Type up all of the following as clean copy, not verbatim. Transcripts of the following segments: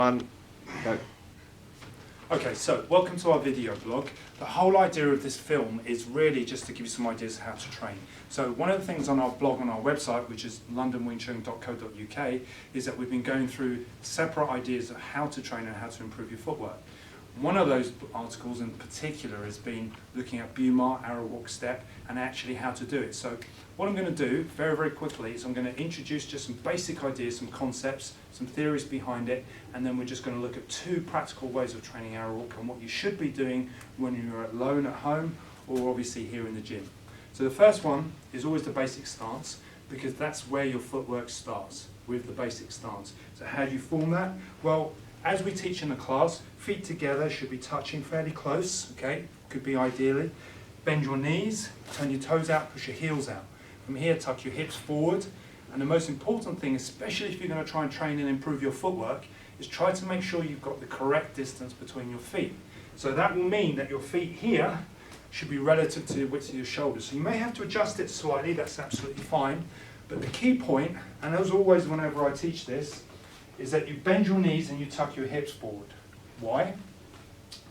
Go. Okay, so welcome to our video blog. The whole idea of this film is really just to give you some ideas of how to train. So one of the things on our blog, on our website, which is londonwingchun.co.uk, is that we've been going through separate ideas of how to train and how to improve your footwork. One of those articles in particular has been looking at Bumar, arrow walk step, and actually how to do it. So what I'm going to do very, very quickly is I'm going to introduce just some basic ideas, some concepts, some theories behind it, and then we're just going to look at two practical ways of training arrow walk and what you should be doing when you're alone at home or obviously here in the gym. So the first one is always the basic stance, because that's where your footwork starts, with the basic stance. So how do you form that? Well, as we teach in the class, feet together should be touching fairly close, okay? Could be ideally. Bend your knees, turn your toes out, push your heels out. From here, tuck your hips forward. And the most important thing, especially if you're going to try and train and improve your footwork, is try to make sure you've got the correct distance between your feet. So that will mean that your feet here should be relative to the width of your shoulders. So you may have to adjust it slightly, that's absolutely fine. But the key point, and as always whenever I teach this, is that you bend your knees and you tuck your hips forward. Why?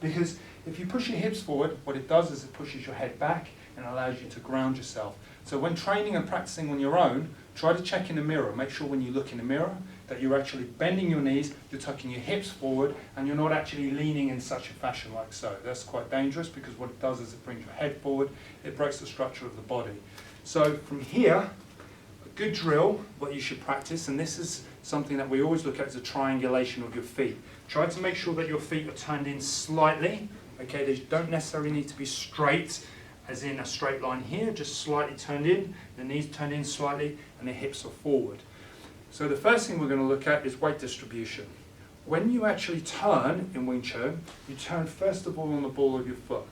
Because if you push your hips forward, what it does is it pushes your head back and allows you to ground yourself. So when training and practicing on your own, try to check in the mirror. Make sure when you look in the mirror that you're actually bending your knees, you're tucking your hips forward, and you're not actually leaning in such a fashion like so. That's quite dangerous because what it does is it brings your head forward, it breaks the structure of the body. So from here, a good drill, what you should practice, and this is something that we always look at, is a triangulation of your feet. Try to make sure that your feet are turned in slightly. Okay, they don't necessarily need to be straight, as in a straight line here, just slightly turned in, the knees turned in slightly, and the hips are forward. So the first thing we're going to look at is weight distribution. When you actually turn in Wing Chun, you turn first of all on the ball of your foot.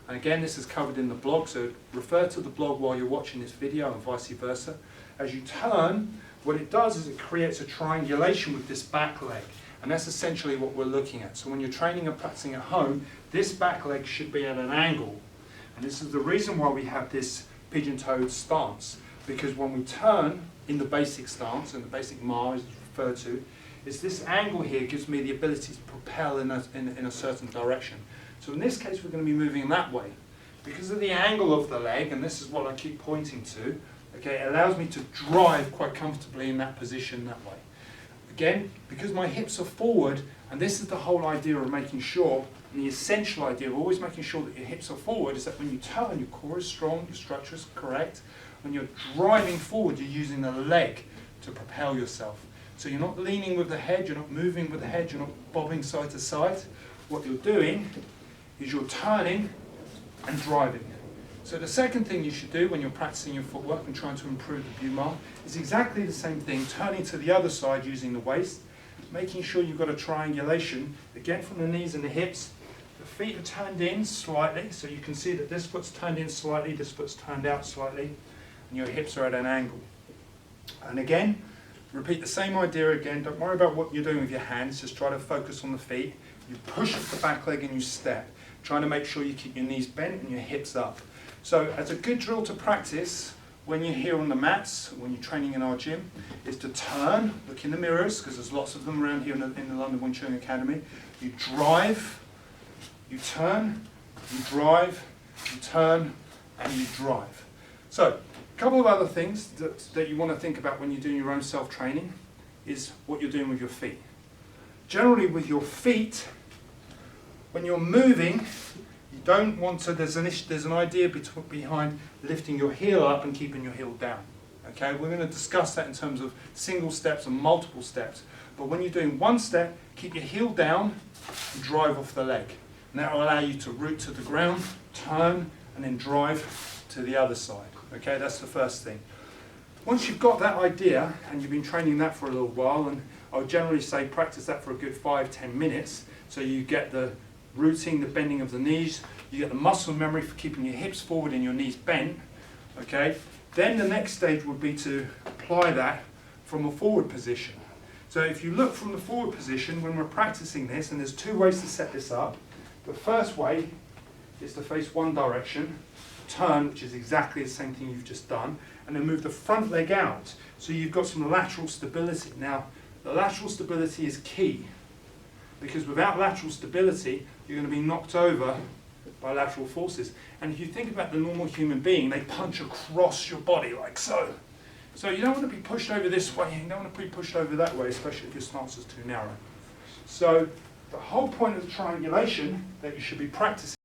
And again, this is covered in the blog, so refer to the blog while you're watching this video and vice versa. As you turn, what it does is it creates a triangulation with this back leg. And that's essentially what we're looking at. So when you're training and practicing at home, this back leg should be at an angle. And this is the reason why we have this pigeon-toed stance. Because when we turn in the basic stance, and the basic ma is referred to, is this angle here gives me the ability to propel in a certain direction. So in this case, we're going to be moving that way. Because of the angle of the leg, and this is what I keep pointing to, okay, it allows me to drive quite comfortably in that position that way. Again, because my hips are forward, and this is the whole idea of making sure, and the essential idea of always making sure that your hips are forward, is that when you turn, your core is strong, your structure is correct. When you're driving forward, you're using the leg to propel yourself. So you're not leaning with the head, you're not moving with the head, you're not bobbing side to side. What you're doing is you're turning and driving. So the second thing you should do when you're practicing your footwork and trying to improve the Bumar is exactly the same thing, turning to the other side using the waist, making sure you've got a triangulation, again from the knees and the hips. The feet are turned in slightly, so you can see that this foot's turned in slightly, this foot's turned out slightly, and your hips are at an angle. And again, repeat the same idea again, don't worry about what you're doing with your hands, just try to focus on the feet. You push up the back leg and you step, trying to make sure you keep your knees bent and your hips up. So as a good drill to practice when you're here on the mats, when you're training in our gym, is to turn, look in the mirrors, because there's lots of them around here in the London Wing Chun Academy. You drive, you turn, you drive, you turn, and you drive. So a couple of other things that you want to think about when you're doing your own self-training is what you're doing with your feet. Generally with your feet, when you're moving, you don't want to, there's an idea behind lifting your heel up and keeping your heel down. Okay, we're going to discuss that in terms of single steps and multiple steps. But when you're doing one step, keep your heel down and drive off the leg. And that will allow you to root to the ground, turn, and then drive to the other side. Okay, that's the first thing. Once you've got that idea, and you've been training that for a little while, and I would generally say practice that for a good 5-10 minutes, so you get the rooting, the bending of the knees, you get the muscle memory for keeping your hips forward and your knees bent, okay? Then the next stage would be to apply that from a forward position. So if you look from the forward position, when we're practicing this, and there's two ways to set this up. The first way is to face one direction, turn, which is exactly the same thing you've just done, and then move the front leg out. So you've got some lateral stability. Now, the lateral stability is key. because without lateral stability, you're going to be knocked over by lateral forces. And if you think about the normal human being, they punch across your body like so. So you don't want to be pushed over this way, you don't want to be pushed over that way, especially if your stance is too narrow. So the whole point of the triangulation that you should be practicing